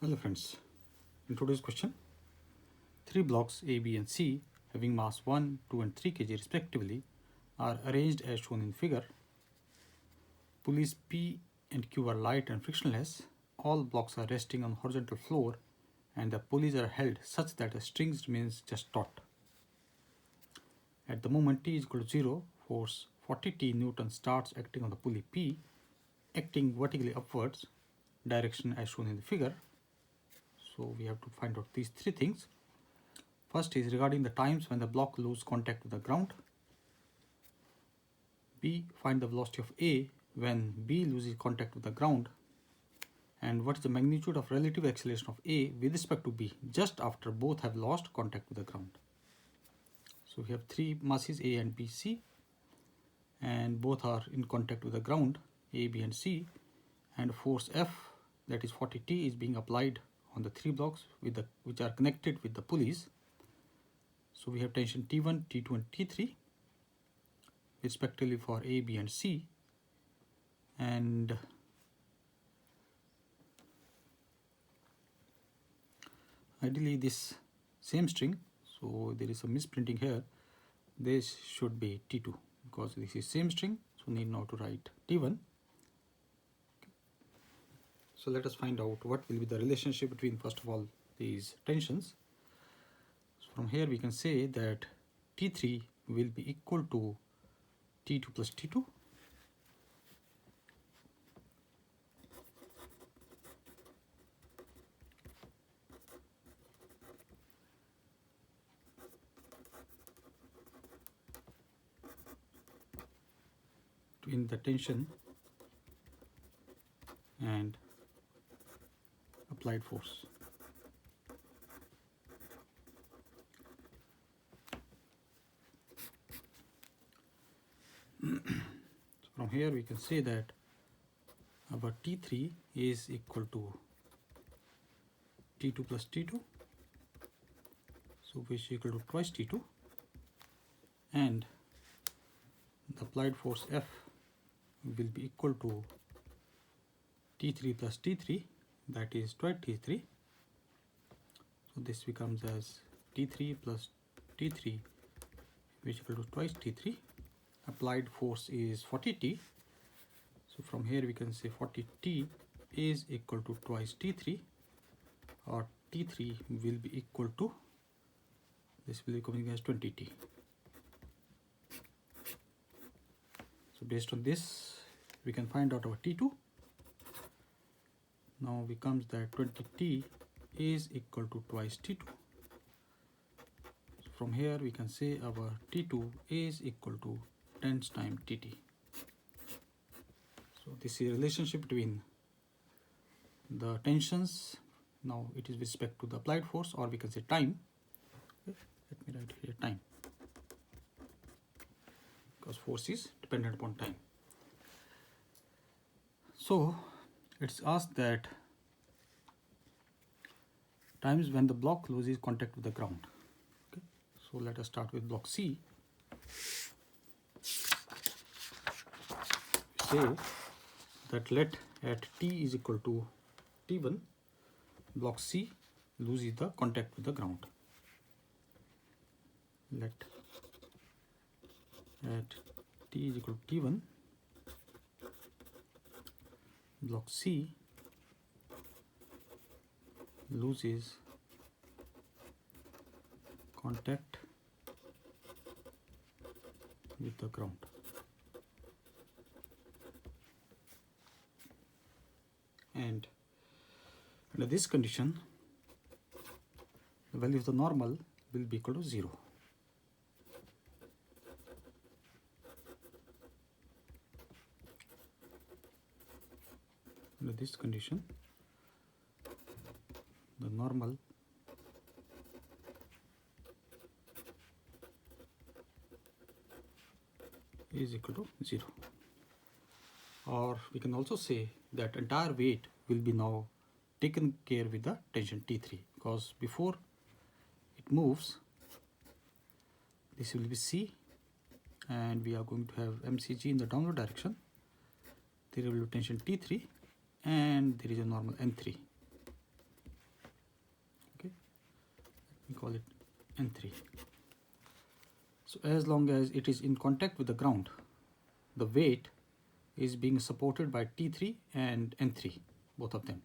Hello friends, in today's question, three blocks A, B and C having mass 1, 2 and 3 kg respectively are arranged as shown in figure. Pulleys P and Q are light and frictionless. All blocks are resting on horizontal floor and the pulleys are held such that the strings remains just taut. At the moment T is equal to 0, force 40 Newton starts acting on the pulley P, acting vertically upwards, direction as shown in the figure. So we have to find out these three things. First is regarding the times when the block loses contact with the ground. B, find the velocity of A when B loses contact with the ground. And what is the magnitude of relative acceleration of A with respect to B just after both have lost contact with the ground. So we have three masses A and B, C, and both are in contact with the ground, A, B and C, and force F, that is 40 T, is being applied on the three blocks which are connected with the pulleys. So we have tension T1, T2 and T3 respectively for A, B and C, and ideally this same string, so there is a misprinting here, this should be T2 because this is same string, so need not to write T1. So let us find out what will be the relationship between first of all these tensions. So from here we can say that T3 will be equal to T2 plus T2 between the tension and applied force. So from here we can say that our T3 is equal to T2 plus T2, so which is equal to twice T2, and the applied force F will be equal to T3 plus T3, that is twice T3. So this becomes as T3 plus T3 which is equal to twice T3. Applied force is 40T. So from here we can say 40T is equal to twice T3, or T3 will be equal to, this will be coming as 20T. So based on this we can find out our T2. Now becomes that 20T is equal to twice T2. So from here we can say our T2 is equal to 10 times Tt. So this is a relationship between the tensions. Now it is with respect to the applied force, or we can say time. Okay, let me write here time, because force is dependent upon time. So it's asked that times when the block loses contact with the ground. Okay, so let us start with block C. Say that let at T is equal to T1, block C loses the contact with the ground. Let at T is equal to T1, block C loses contact with the ground. And under this condition, the value of the normal will be equal to 0. Under this condition, the normal is equal to 0. Or we can also say that entire weight will be now taken care with the tension T3, because before it moves, this will be C, and we are going to have MCG in the downward direction. There will be tension T3 and there is a normal N3. N3. So as long as it is in contact with the ground, the weight is being supported by T3 and N3, both of them.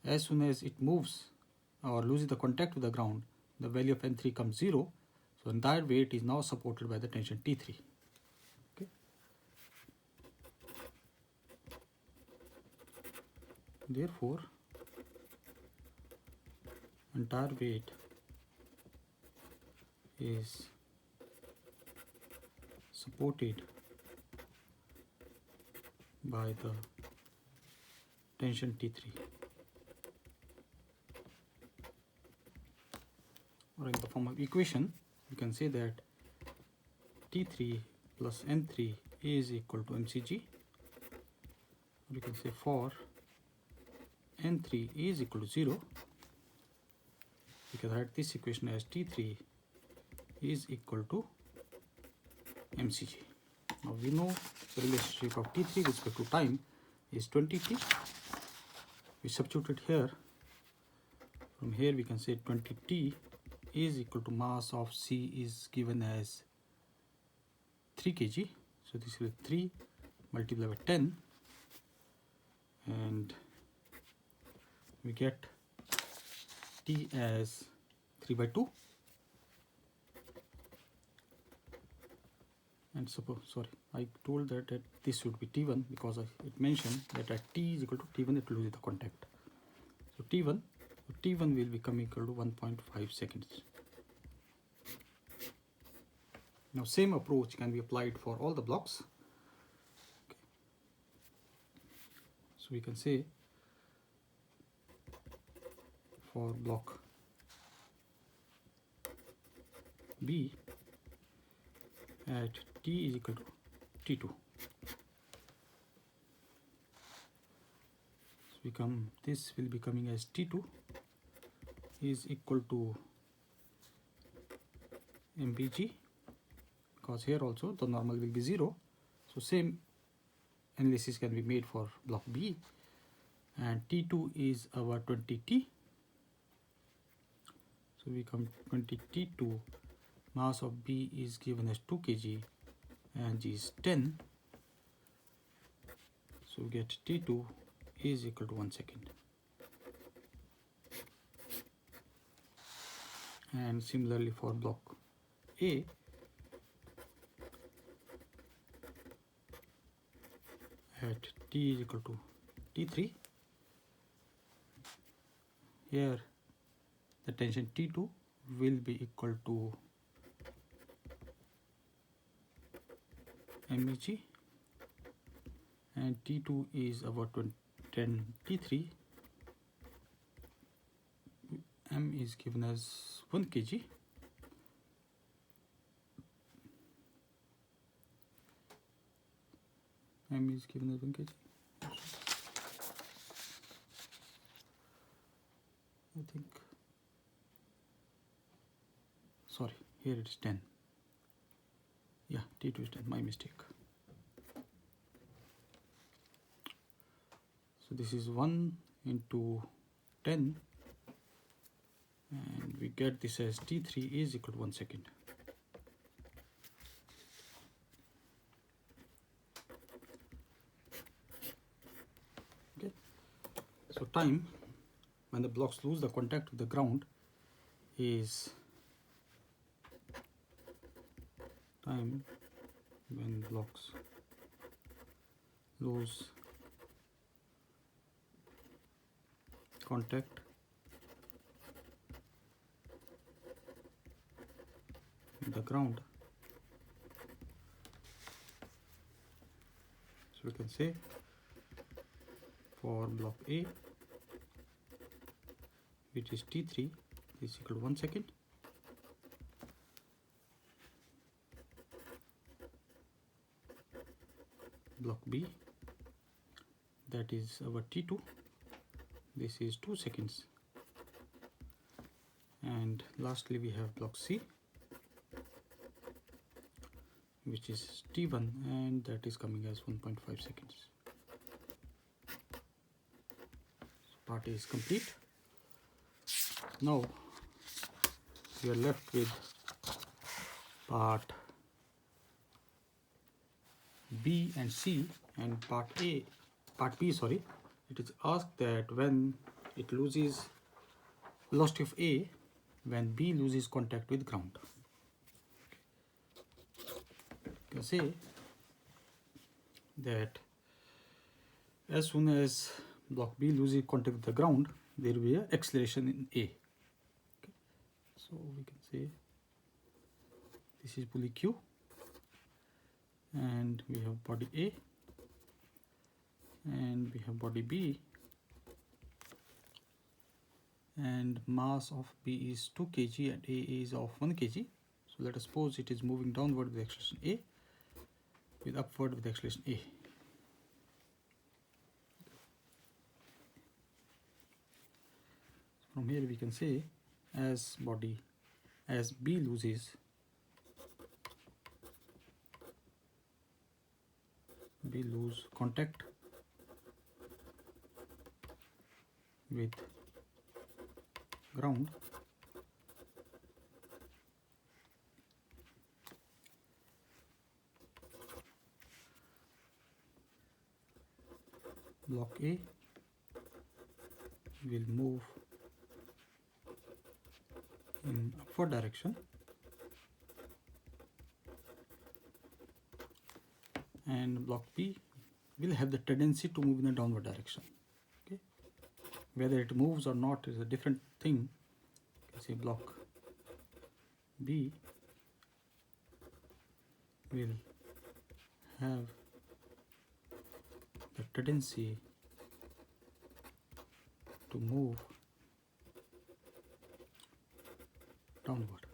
As soon as it moves or loses the contact with the ground, the value of N3 comes 0. So entire weight is now supported by the tension T3. Okay. Therefore, entire weight is supported by the tension T3. Or in the form of equation, you can say that T3 plus N3 is equal to mcg. Or you can say for N3 is equal to 0, you can write this equation as T3 is equal to mcg. Now we know the relationship of T3 with respect to time is 20t. We substitute it here. From here we can say 20t is equal to mass of C is given as 3 kg. So this is 3 multiplied by 10, and we get T as 3 by 2. And suppose, sorry, I told that this should be T1 because it mentioned that at T is equal to T1 it will lose the contact. So T1 will become equal to 1.5 seconds. Now same approach can be applied for all the blocks. Okay. So we can say for block B at T is equal to T2. So this will be coming as T2 is equal to mbg, because here also the normal will be 0. So same analysis can be made for block B, and T2 is our 20t. So we come 20t2, mass of B is given as 2 kg and G is 10. So we get T2 is equal to 1 second. And similarly for block A, at T is equal to T3, here the tension T2 will be equal to mg, and T2 is about 10 T3, m is given as 1 kg, m is given as 1 kg. I think, sorry, here it is 10. Yeah, T2 is 10, my mistake. So this is 1 into 10, and we get this as T3 is equal to 1 second. Okay. So time when the blocks lose the contact with the ground is time when blocks lose contact with the ground. So we can say for block A, which is T3 is equal to 1 second. Block B, that is our T2, this is 2 seconds. And lastly we have block C, which is T1, and that is coming as 1.5 seconds. So part A is complete. Now we are left with part B and C, and part B, sorry. It is asked that when it loses velocity of A when B loses contact with ground. You can say that as soon as block B loses contact with the ground, there will be an acceleration in A. Okay. So we can say this is pulley Q, and we have body A, and we have body B, and mass of B is 2 kg and A is of 1 kg. So let us suppose it is moving downward with acceleration A, with upward with acceleration A. From here we can say as B loses contact with ground, block A will move in upward direction, and block B will have the tendency to move in a downward direction. Okay, whether it moves or not is a different thing. You can say block B will have the tendency to move downward,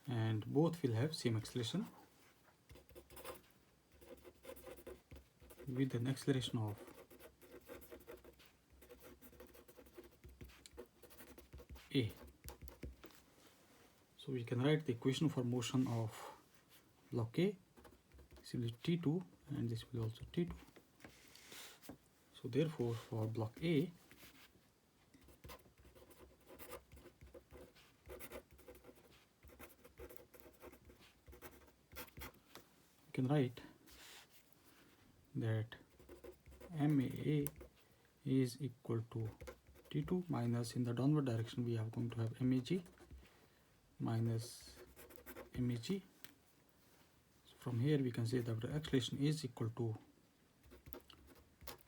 and both will have same acceleration with an acceleration of A. So we can write the equation for motion of block A. This will be T2 and this will also T2. So therefore for block A, we can write that MAA is equal to T2 minus, in the downward direction we are going to have MAG minus MAG. So from here we can say that the acceleration is equal to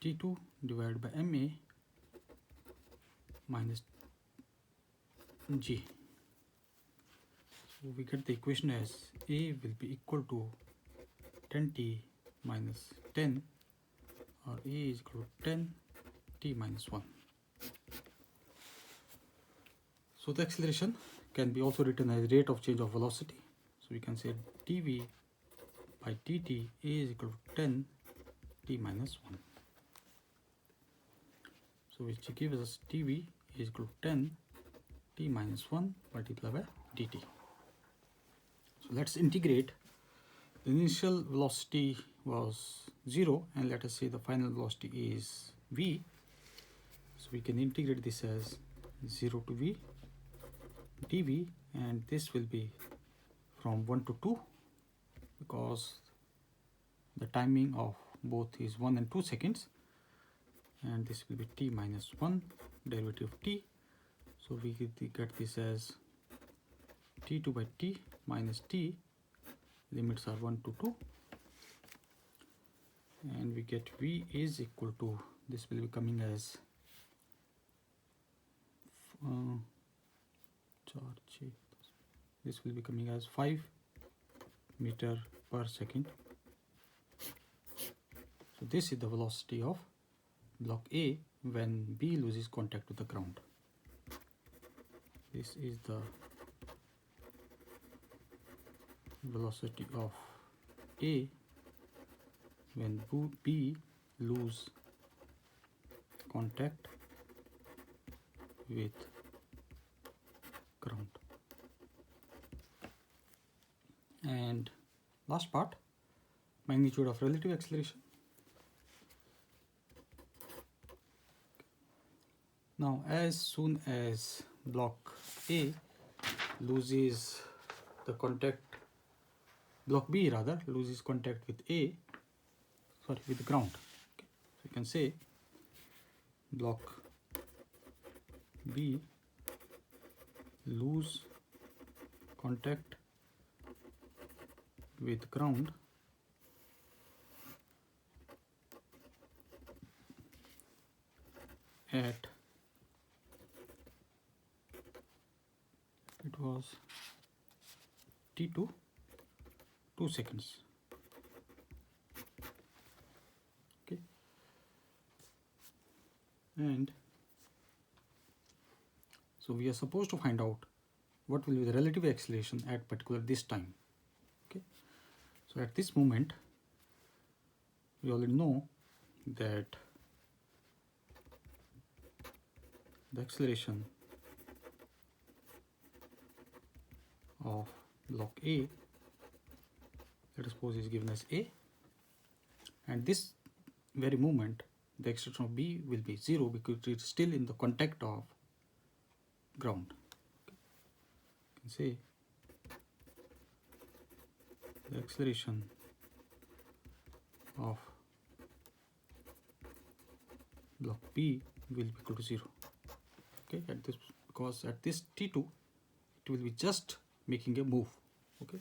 T2 divided by MA minus G. So we get the equation as A will be equal to 10T minus 10, or A is equal to 10T minus 1. So the acceleration can be also written as rate of change of velocity. So we can say dV by dt is equal to 10T minus 1. So which gives us dV is equal to 10T minus 1 multiplied by dt. So let's integrate. The initial velocity was 0, and let us say the final velocity is v. So we can integrate this as 0 to v dv, and this will be from 1 to 2 because the timing of both is 1 and 2 seconds, and this will be t minus 1 derivative of t. So we get this as t2 by t minus t, limits are 1 to 2, and we get v is equal to, this will be coming as this will be coming as 5 meter per second. So this is the velocity of block A when B loses contact with the ground. This is the velocity of A when B lose contact with ground. And last part, magnitude of relative acceleration. Now as soon as block A loses the contact, block B rather loses contact with with the ground. Okay. So you can say block B lose contact with ground at it was T2 2 seconds. Okay, and so we are supposed to find out what will be the relative acceleration at particular this time. Okay, so at this moment we already know that the acceleration of block A, let us suppose, is given as A, and this very moment the acceleration of B will be 0 because it is still in the contact of ground. Okay. You can say the acceleration of block B will be equal to 0. Okay, at this, because at this T2 it will be just making a move. Okay,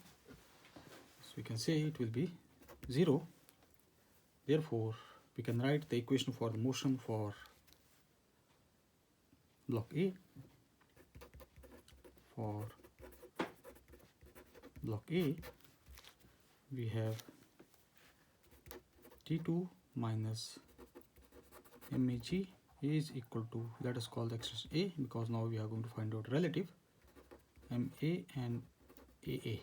so we can say it will be 0. Therefore we can write the equation for the motion for block A. For block A we have T2 minus MAG is equal to, let us call the acceleration A, because now we are going to find out relative, MA and AA.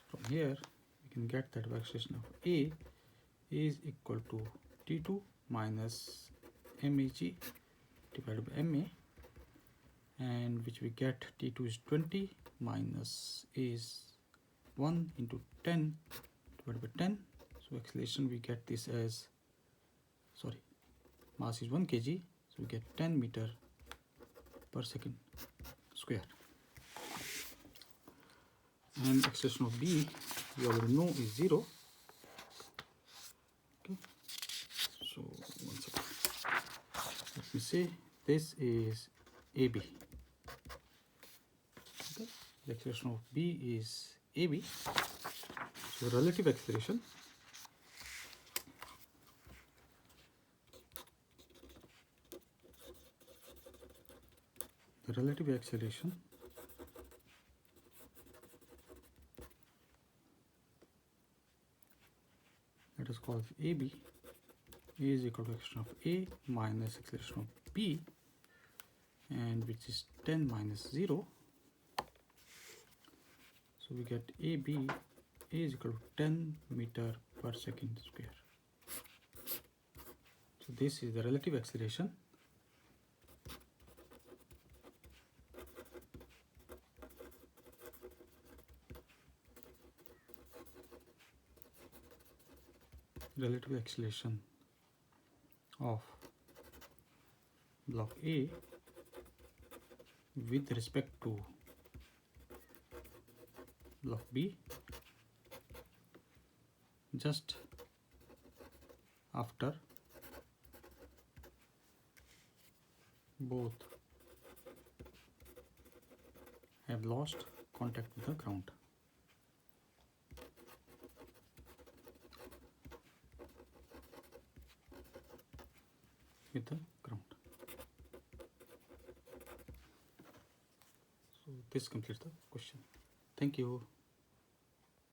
From here we can get that the acceleration of A is equal to T2 minus MAG divided by MA, and which we get T2 is 20 minus A is 1 into 10 divided by 10. So acceleration we get this as, sorry, mass is 1 kg, so we get 10 meter per second square. And acceleration of B we already know is 0. Okay, so one second, let me say this is AB. Okay, the acceleration of B is AB. So relative acceleration let us call AB is equal to acceleration of A minus acceleration of B, and which is 10 minus 0. So we get AB is equal to 10 meter per second square. So this is the relative acceleration of block A with respect to block B just after both have lost contact with the ground. So this completes the question. Thank you.